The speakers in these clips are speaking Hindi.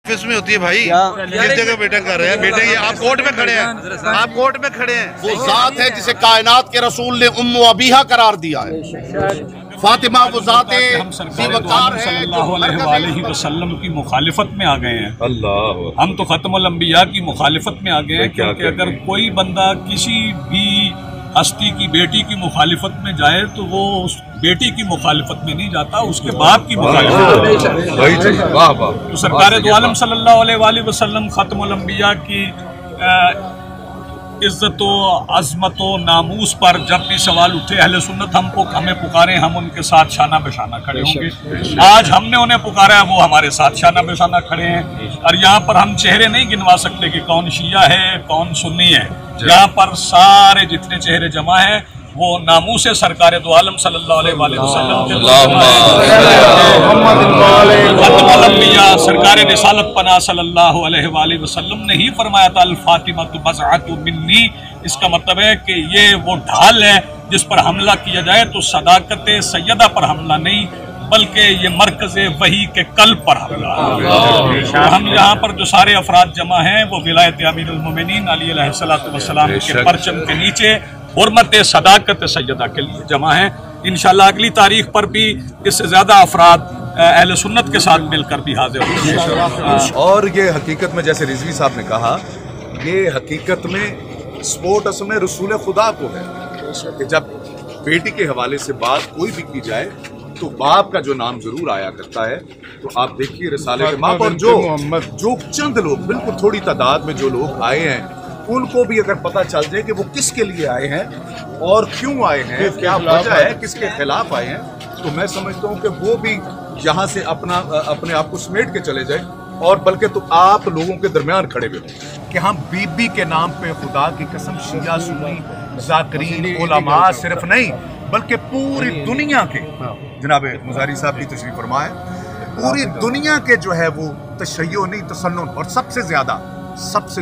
में होती है भाई, किस जगह बेटा कर रहे हैं? बेटे ये आप कोर्ट में खड़े हैं, आप कोर्ट में खड़े हैं। वो जात है जिसे कायनात के रसूल ने उम्म अबीहा करार दिया है। फातिमा वो जात हम सरकार सल्लल्लाहु अलैहि वसल्लम की मुखालिफत में आ गए हैं। अल्लाह, हम तो खत्मुल अंबिया की मुखालिफत में आ गए हैं, क्योंकि अगर कोई बंदा किसी भी हस्ती की बेटी की मुखालिफत में जाए तो वो उस बेटी की मुखालिफत में नहीं जाता, उसके बाप की मुखालिफत में। तो सरकार दो आलम सल्लल्लाहु अलैहि वसल्लम खत्मुल अंबिया की इज्जत अजमत नामूस पर जब भी सवाल उठे, अहले सुन्नत हमें पुकारे, हम उनके साथ शाना बेशाना खड़े होंगे। आज हमने उन्हें पुकारा है, वो हमारे साथ शाना बेशाना खड़े हैं। और यहाँ पर हम चेहरे नहीं गिनवा सकते कि कौन शिया है कौन सुन्नी है। यहाँ पर सारे जितने चेहरे जमा हैं वो नामूस सरकार दो आलम सल्लल्लाहु अलैहि वसल्लम सरकार रिसालत पना सल्लल्लाहु अलैहि वसल्लम ने ही फरमाया था, अल फातिमतु बज़अतु मिन्नी। इसका मतलब है कि ये वो ढाल है जिस पर हमला किया जाए तो सदाकत सैयदा पर हमला नहीं, बल्कि ये मरकज़ वही के कल्ब पर हमला। हम यहाँ पर जो सारे अफराद जमा हैं वो विलायत अमीरुल मोमिनीन अली अलैहिस्सलातु वस्सलाम के परचम के नीचे हुर्मत सदाकत सैयदा के लिए जमा है। इंशाअल्लाह अगली तारीख पर भी इससे ज़्यादा अफराद अहले सुन्नत के साथ मिलकर भी हाजिर होंगे। और ये हकीकत में जैसे रिजवी साहब ने कहा, ये हकीकत में सपोर्ट असल में रसूल खुदा को है कि जब बेटी के हवाले से बात कोई भी की जाए तो बाप का जो नाम जरूर आया करता है। तो आप देखिए रिसाले के माँ पर जो चंद लोग, बिल्कुल थोड़ी तादाद में जो लोग आए हैं, उनको भी अगर पता चल जाए कि वो किसके लिए आए हैं और क्यों आए हैं, क्या वजह है, किसके खिलाफ आए हैं, तो मैं समझता हूँ कि वो भी यहाँ से अपने आप को समेट के चले जाए। और बल्कि तो आप लोगों के दरमियान खड़े हुए कि हम बीबी के नाम पे खुदा की कसम शिया सुन्नी ज़ाकिरीन उलमा सिर्फ नहीं बल्कि पूरी दुनिया के, जनाब मुजारी साहब की तशरीफ फरमा है, पूरी दुनिया के जो है वो तशय्यो नहीं तसन्नुन, और सबसे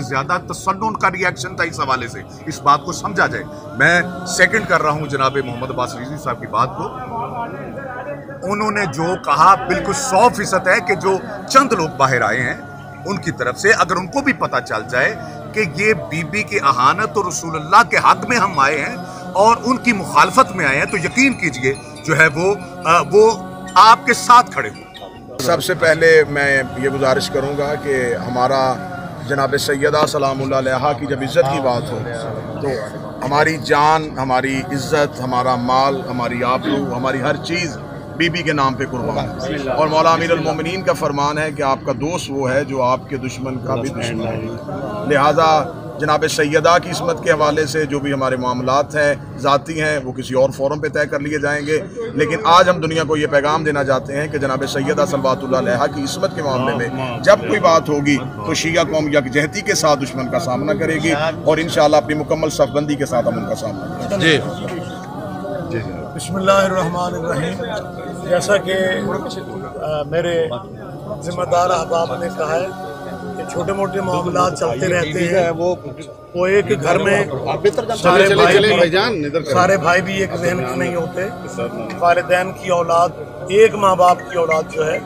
ज्यादा तसन्नुन का रिएक्शन था इस हवाले से। इस बात को समझा जाए, मैं सेकंड कर रहा हूँ जनाब मोहम्मद अब्बास रिजवी साहब की बात को। उन्होंने जो कहा बिल्कुल 100% है कि जो चंद लोग बाहर आए हैं उनकी तरफ से अगर उनको भी पता चल जाए कि ये बीबी की अहानत और रसूलुल्लाह के हक में हम आए हैं और उनकी मुखालफत में आए हैं, तो यकीन कीजिए जो है वो आपके साथ खड़े हों। सबसे पहले मैं ये गुजारिश करूँगा कि हमारा जनाब सैयदा सलामुल्लाह अलैहा की जब इज़्ज़त की बात हो तो हमारी जान, हमारी इज़्ज़त, हमारा माल, हमारी आबरू, हमारी हर चीज़ बीबी के नाम पे कुर्बान है। और मौला अमीरुल मोमिनीन का फरमान है कि आपका दोस्त वो है जो आपके दुश्मन का भी दुश्मन है। लिहाजा जनाब सैयदा की इस्मत के हवाले से जो भी हमारे मामलात हैं ज़ाती हैं वो किसी और फोरम पे तय कर लिए जाएंगे, लेकिन आज हम दुनिया को ये पैगाम देना चाहते हैं कि जनाब सैयदा सल्लल्लाहु अलैहा की इस्मत के मामले में जब कोई बात होगी तो शिया कौम यकजहती के साथ दुश्मन का सामना करेगी और इंशाअल्लाह अपनी मुकम्मल सफबंदी के साथ हम उनका सामना करेंगे। बिस्मिल्लाहिर्रहमानिर्रहीम। जैसा कि मेरे जिम्मेदार अहबाब ने कहा है कि छोटे मोटे मामला चलते रहते हैं, वो एक घर में सारे भाई भी एक जहन के नहीं होते। वालिदैन की औलाद, एक माँ बाप की औलाद जो है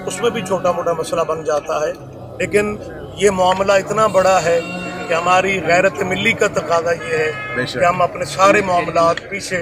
उसमें भी छोटा मोटा मसला बन जाता है, लेकिन ये मामला इतना बड़ा है कि हमारी गैरत मिली का तकाजा ये है कि हम अपने सारे मामलात पीछे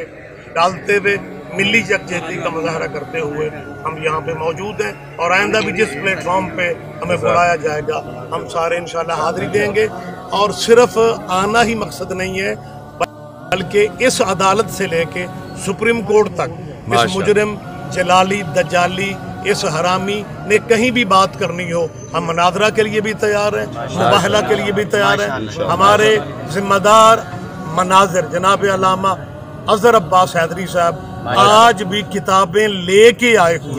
डालते हुए मिली यकजहती का मुजाहरा करते हुए हम यहाँ पे मौजूद हैं। और आइंदा भी जिस प्लेटफॉर्म पे हमें बुलाया जाएगा हम सारे इंशाल्लाह हाजिरी देंगे। और सिर्फ आना ही मकसद नहीं है, बल्कि इस अदालत से लेके सुप्रीम कोर्ट तक इस मुजरिम जलाली दज्जाली इस हरामी ने कहीं भी बात करनी हो, हम मुनाजरा के लिए भी तैयार हैं, मुबाहला के लिए भी तैयार हैं। हमारे जिम्मेदार मनाजिर जनाब अल्लामा अजहर अब्बास हैदरी साहब आज भी किताबें लेके आए हुए।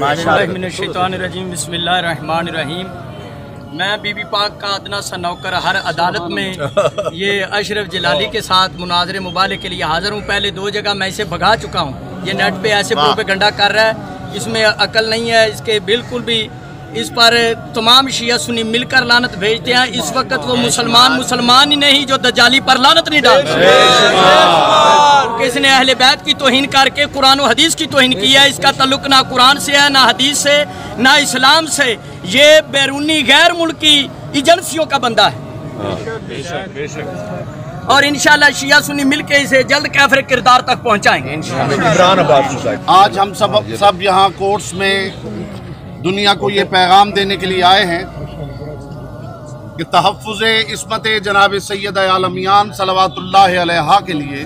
बिस्मिल्लाहिर्रहमानिर्रहीम। मैं बीबी पाक का अदना सा नौकर हर अदालत में ये अशरफ जलाली के साथ मुनाजरे मुबाले के लिए हाजिर हूँ। पहले 2 जगह मैं इसे भगा चुका हूँ। ये नेट पे ऐसे प्रोपेगेंडा कर रहा है, इसमें अकल नहीं है, इसके बिल्कुल भी इस पर तमाम शिया सुन्नी मिलकर लानत भेजते हैं। इस वक्त वो मुसलमान ही नहीं जो दज्जाली पर लानत नहीं डालते। किसने अहले बैत की तौहीन करके कुरान और हदीस की तौहीन की है, इसका ताल्लुक ना कुरान से है, ना हदीस से, ना इस्लाम से। ये बैरूनी गैर मुल्की एजेंसियों का बंदा है। और इंशाल्लाह शिया सुन्नी मिलके इसे जल्द काफिर किरदार तक पहुंचाएंगे। आज हम सब यहाँ कोर्ट्स में दुनिया को ये पैगाम देने के लिए आए हैं कि तहफ़्फ़ुज़ इस्मत जनाब सैयद आलमियान सलवातुल्लाह अलैहा के लिए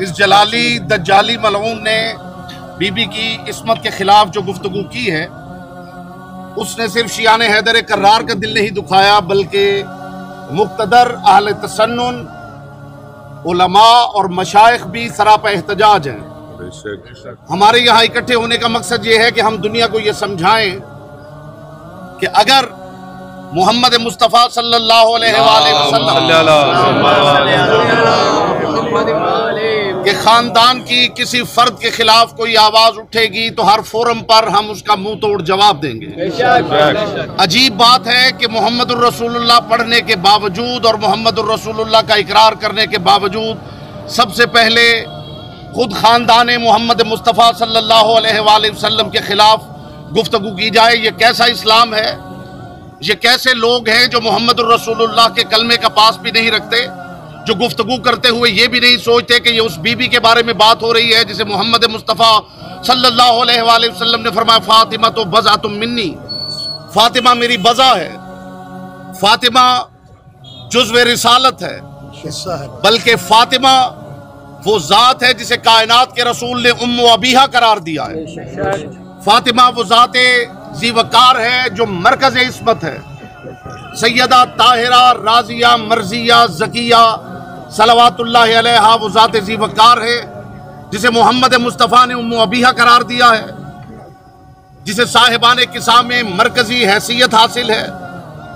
इस जलाली दज्जाली मलऊन ने बीबी की इस्मत के खिलाफ जो गुफ्तगू की है, उसने सिर्फ शियाने हैदर कर्रार का दिल नहीं दुखाया, बल्कि मुक़्तदर अहले तसन्नुन, उलमा और मशाइख भी सरापा एहतजाज हैं। हमारे यहाँ इकट्ठे होने का मकसद ये है कि हम दुनिया को ये समझाएं कि अगर मोहम्मद मुस्तफ़ा सल्लल्लाहु अलैहि के ख़ानदान की किसी फ़र्द के ख़िलाफ़ कोई आवाज़ उठेगी तो हर फोरम पर हम उसका मुंह तोड़ जवाब देंगे। अजीब बात है कि मोहम्मदुर रसूलुल्लाह पढ़ने के बावजूद और मोहम्मदुर रसूलुल्लाह का इकरार करने के बावजूद सबसे पहले खुद ख़ानदान मोहम्मद मुस्तफ़ा सल्लल्लाहु अलैहि वसल्लम के ख़िलाफ़ गुफ्तगू की जाए। ये कैसा इस्लाम है? ये कैसे लोग हैं जो मोहम्मदुर रसूलुल्लाह के कलमे का पास भी नहीं रखते, जो गुफ्तगू करते हुए ये भी नहीं सोचते कि ये उस बीबी के बारे में बात हो रही है जिसे मोहम्मद मुस्तफ़ा सल्लल्लाहु अलैहि वसल्लम ने फरमाया फातिमा तो बज़ा तुम मिन्नी, फातिमा मेरी बज़ा है, फातिमा जुज़्व रिसालत है, बल्कि फातिमा वो ज़ात है जिसे कायनात के रसूल ने उम्मु अबीहा करार दिया है। फातिमा वो ज़ाते ज़ीवकार है जो मरकज़ इस्मत है। सैयदा ताहिरा राजिया मर्जिया ज़किया सलवातुल्लाह अलैहा वो ज़ाते ज़ीवकार है जिसे मोहम्मद मुस्तफ़ा ने उम्मु अबीहा करार दिया है, जिसे साहिबाने किसा में मरकज़ी हैसियत हासिल है।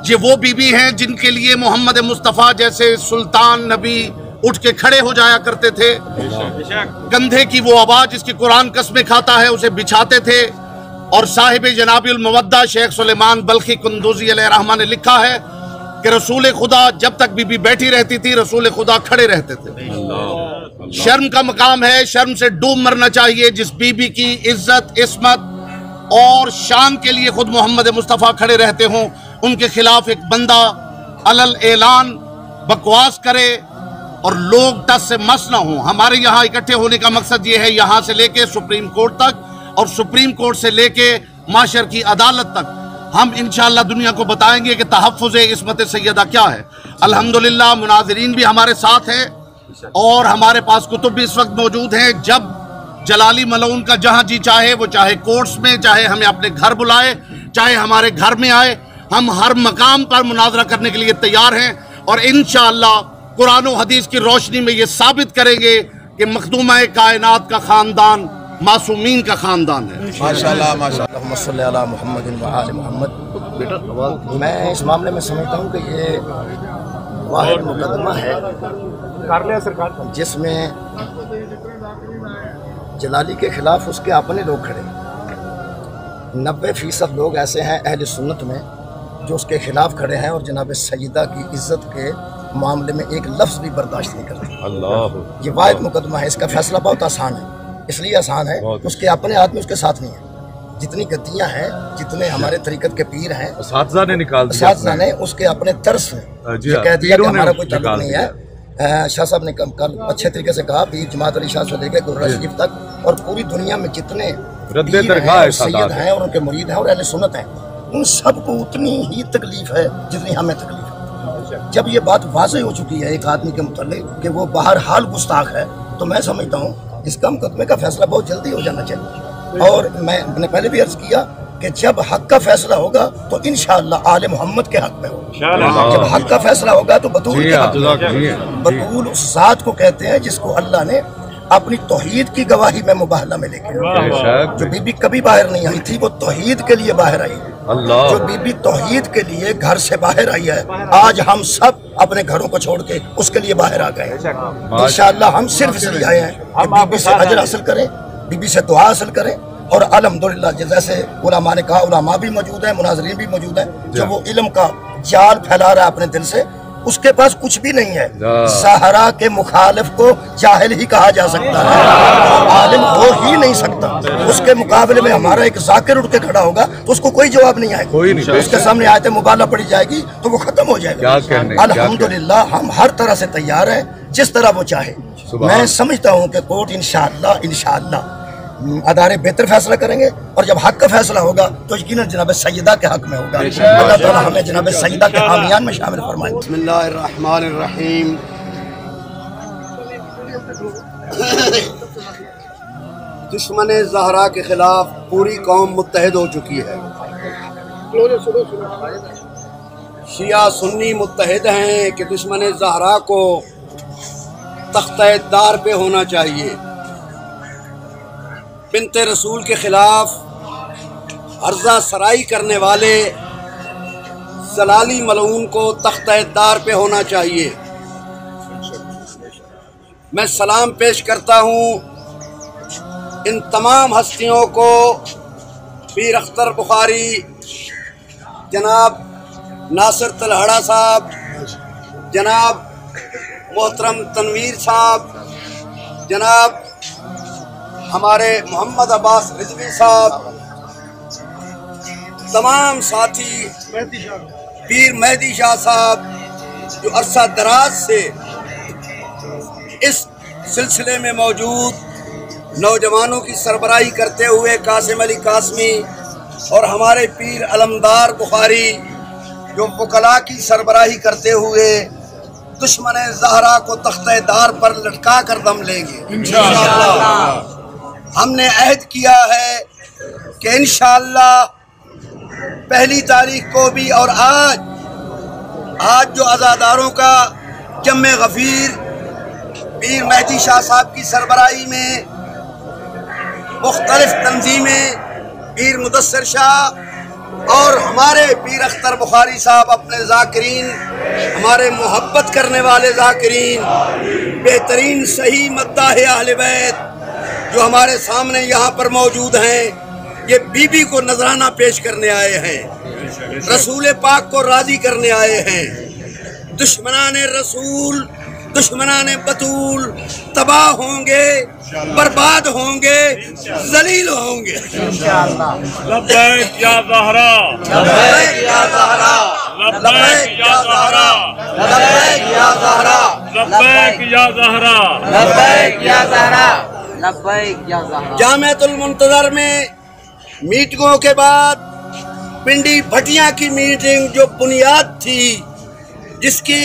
ये वो बीबी हैं जिनके लिए मोहम्मद मुस्तफ़ा जैसे सुल्तान नबी उठ के खड़े हो जाया करते थे। कंधे की वो आवाज़ जिसकी कुरान कसमें खाता है उसे बिछाते थे। और साहिब जनाबिल मवद्दा शेख सुलेमान बल्खी कुंदूजी अलैहिर्रहमा ने लिखा है कि रसूल खुदा जब तक बीबी बैठी रहती थी रसूल खुदा खड़े रहते थे। शर्म का मकाम है, शर्म से डूब मरना चाहिए जिस बीबी की इज्जत इस्मत और शान के लिए खुद मोहम्मद मुस्तफ़ा खड़े रहते हों, उनके खिलाफ एक बंदा अलल ऐलान बकवास करे और लोग टस से मस ना हों। हमारे यहाँ इकट्ठे होने का मकसद ये है, यहाँ से लेके सुप्रीम कोर्ट तक और सुप्रीम कोर्ट से लेके माशर की अदालत तक हम इंशाअल्लाह दुनिया को बताएंगे कि तहफ़्फ़ुज़ इस्मत सैयदा क्या है। अल्हम्दुलिल्लाह मुनाज़रीन भी हमारे साथ हैं और हमारे पास कुतुब भी इस वक्त मौजूद हैं। जब जलाली मलऊन का जहाँ जी चाहे, वो चाहे कोर्ट्स में, चाहे हमें अपने घर बुलाए, चाहे हमारे घर में आए, हम हर मकाम पर मुनाजरा करने के लिए तैयार हैं। और इंशाअल्लाह कुरान और हदीस की रोशनी में ये साबित करेंगे कि मखदूमा कायनात का ख़ानदान मासूमीन का ख़ानदान है। माशाअल्लाह माशाअल्लाह। मोहम्मद व आले मोहम्मद। मैं इस मामले में समझता हूँ कि ये वाहिद मुकदमा है जिसमें जलाली के खिलाफ उसके अपने लोग खड़े। 90% लोग ऐसे हैं अहले सुन्नत में जो उसके खिलाफ खड़े हैं और जनाब सैयदा की इज्जत के मामले में एक लफ्ज़ भी बर्दाश्त नहीं करते। अल्लाह, ये वाहिद मुकदमा है। इसका फैसला बहुत आसान है, इसलिए आसान है उसके अपने आदमी उसके साथ नहीं है। जितनी गद्दियाँ हैं, जितने हमारे तरीक़त के पीर हैं, असातिज़ा ने निकाल दिया, असातिज़ा ने उसके अपने तर्स में कह दिया कि हमारा कोई ताल्लुक नहीं है। शाह साहब ने कल अच्छे तरीके से कहा, पीर जमात अली शाह से लेकर गुर्रा शरीफ तक और पूरी दुनिया में जितने सैयद हैं और उनके मुरीद हैं और अहले सुन्नत हैं, उन सबको उतनी ही तकलीफ है जितनी हमें तकलीफ है। जब ये बात वाज़ेह हो चुकी है एक आदमी के मुताल्लिक़ कि वो बहरहाल गुस्ताख है, तो मैं समझता हूँ इसका मुकदमे का फैसला बहुत जल्दी हो जाना चाहिए। और मैंने पहले भी अर्ज किया कि जब हक का फैसला होगा तो इंशाअल्लाह आले मोहम्मद के हक में होगा। जब हक का फैसला होगा तो बतूल के हक में। बतूल उस ज़ात को कहते हैं जिसको अल्लाह ने अपनी तौहीद की गवाही में मुबाहला में लेके, जो बीबी कभी बाहर नहीं आई थी वो तौहीद के लिए बाहर आई। अल्लाह। जो बीबी तौहीद के लिए घर से बाहर आई है, आज हम सब अपने घरों को छोड़ के उसके लिए बाहर आ गए। इंशाअल्लाह हम सिर्फ इसलिए आए हैं कि बीबी से अजर हासिल करें, बीबी से दुआ हासिल करें। और अल्हम्दुलिल्लाह जैसे उलमा ने कहा, उलमा भी मौजूद है, मुनाज़रीन भी मौजूद है, जो वो इल्म का जाल फैला रहा है अपने दिल से, उसके पास कुछ भी नहीं है। सहरा के मुखालिफ को जाहिल ही कहा जा सकता है, आलिम हो ही नहीं सकता। उसके मुकाबले में हमारा एक जाकिर उठ के खड़ा होगा तो उसको कोई जवाब नहीं आएगा, कोई नहीं। उसके सामने आयत मुबाला पड़ी जाएगी तो वो खत्म हो जाएगा। अल्हम्दुलिल्लाह हम हर तरह से तैयार हैं, जिस तरह वो चाहे। मैं समझता हूँ कि कोर्ट इंशाअल्लाह अदारे बेहतर फैसला करेंगे, और जब हक का फैसला होगा तो यकीनन जनाब सैयदा के हक में होगा। अल्लाह ताला हमें जनाब सैयदा के हामियान में शामिल फरमाए। बिस्मिल्लाहिर्रहमानिर्रहीम। दुश्मन ज़हरा के खिलाफ पूरी कौम मुत्तहिद हो चुकी है। शिया सुन्नी मुत्तहिद हैं कि दुश्मन ज़हरा को तख्ते-ए-दार पे होना चाहिए। बिन्ते रसूल के खिलाफ अर्जा सराई करने वाले जलाली मलऊन को तख्ते-ए-दार पे होना चाहिए। मैं सलाम पेश करता हूँ इन तमाम हस्तियों को, पीर अख्तर बुखारी, जनाब नासिर तलहड़ा साहब, जनाब मोहतरम तनवीर साहब, जनाब हमारे मोहम्मद अब्बास रिजवी साहब, तमाम साथी, पीर मेहदी शाह साहब, जो अरसा दराज से इस सिलसिले में मौजूद, नौजवानों की सरबराही करते हुए कासिम अली कासमी, और हमारे पीर अलमदार बुखारी जो वकला की सरबराही करते हुए दुश्मन ज़हरा को तख्ते-दार पर लटका कर दम लेंगे इंशाअल्लाह। हमने अहद किया है कि इंशाअल्लाह पहली तारीख को भी, और आज जो अज़ादारों का जम्मे गफीर पीर मेहदी शाह साहब की सरबराही में मुख्तलिफ तंजीमें, पीर मुदस्सिर शाह और हमारे पीर अख्तर बुखारी साहब, अपने ज़ाकिरीन, हमारे मोहब्बत करने वाले ज़ाकिरीन, बेहतरीन सही मद्दाह अहले बैत जो हमारे सामने यहाँ पर मौजूद हैं, ये बीबी को नजराना पेश करने आए हैं, रसूल पाक को राजी करने आए हैं। दुश्मनाने रसूल, दुश्मनाने बतूल तबाह होंगे, बर्बाद होंगे, जलील होंगे। लब्बैक या ज़हरा, लब्बैक या ज़हरा, लब्बैक या ज़हरा, लब्बैक या ज़हरा, लब्बैक या ज़हरा, लब्बैक या ज़हरा, लब्बैक या ज़हरा। जामिअतुल मुंतज़र में मीटिंगों के बाद पिंडी भटिया की मीटिंग जो बुनियाद थी, जिसकी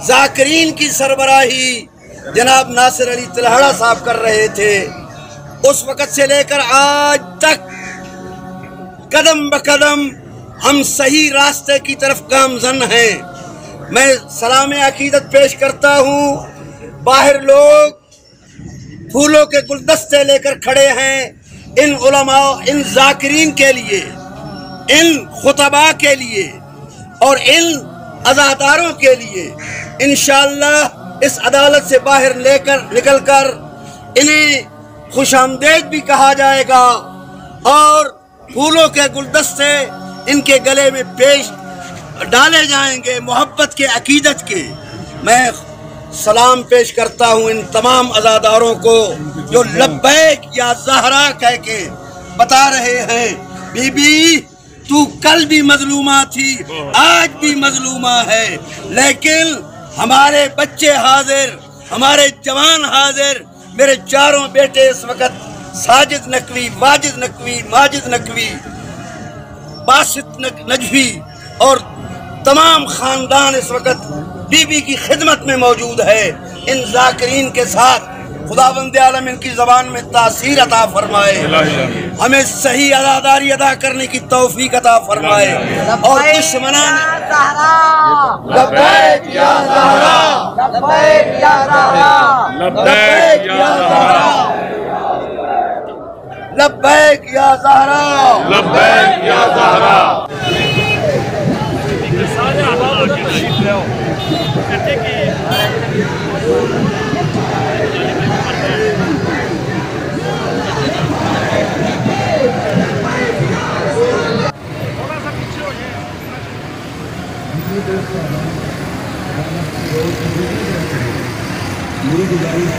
ज़ाकिरीन की सरबराही जनाब नासिर अली तलहड़ा साहब कर रहे थे, उस वक़्त से लेकर आज तक कदम ब कदम हम सही रास्ते की तरफ गामज़न हैं। मैं सलाम अकीदत पेश करता हूँ। बाहर लोग फूलों के गुलदस्ते लेकर खड़े हैं इन उलमा, इन ज़ाकिरीन के लिए, इन खुतबा के लिए और इन अज़ादारों के लिए। इंशाअल्लाह इस अदालत से बाहर निकलकर इन्हें खुशामदेद भी कहा जाएगा और फूलों के गुलदस्ते इनके गले में पेश डाले जाएंगे मोहब्बत के, अकीदत के। मैं सलाम पेश करता हूँ इन तमाम अज़ादारों को जो लब्बैक या ज़हरा कह के बता रहे हैं, बीबी तू कल भी मजलूमा थी, आज भी मजलूमा है, लेकिन हमारे बच्चे हाजिर, हमारे जवान हाजिर, मेरे चारों बेटे इस वक्त साजिद नकवी, वाजिद नकवी, माजिद नकवी, बासित नजवी और तमाम खानदान इस वक्त बीबी की खिदमत में मौजूद है। इन ज़ाकिरीन के साथ खुदावंद आलम इनकी ज़बान में तासीर अता फरमाए, हमें सही अदादारी अदा करने की तौफीक अता फरमाए और दुश्मनान लब्बैक या ज़हरा, लब्बैक या ज़हरा, लब्बैक या ज़हरा, लब्बैक या ज़हरा, लब्बैक या ज़हरा। गुजारिश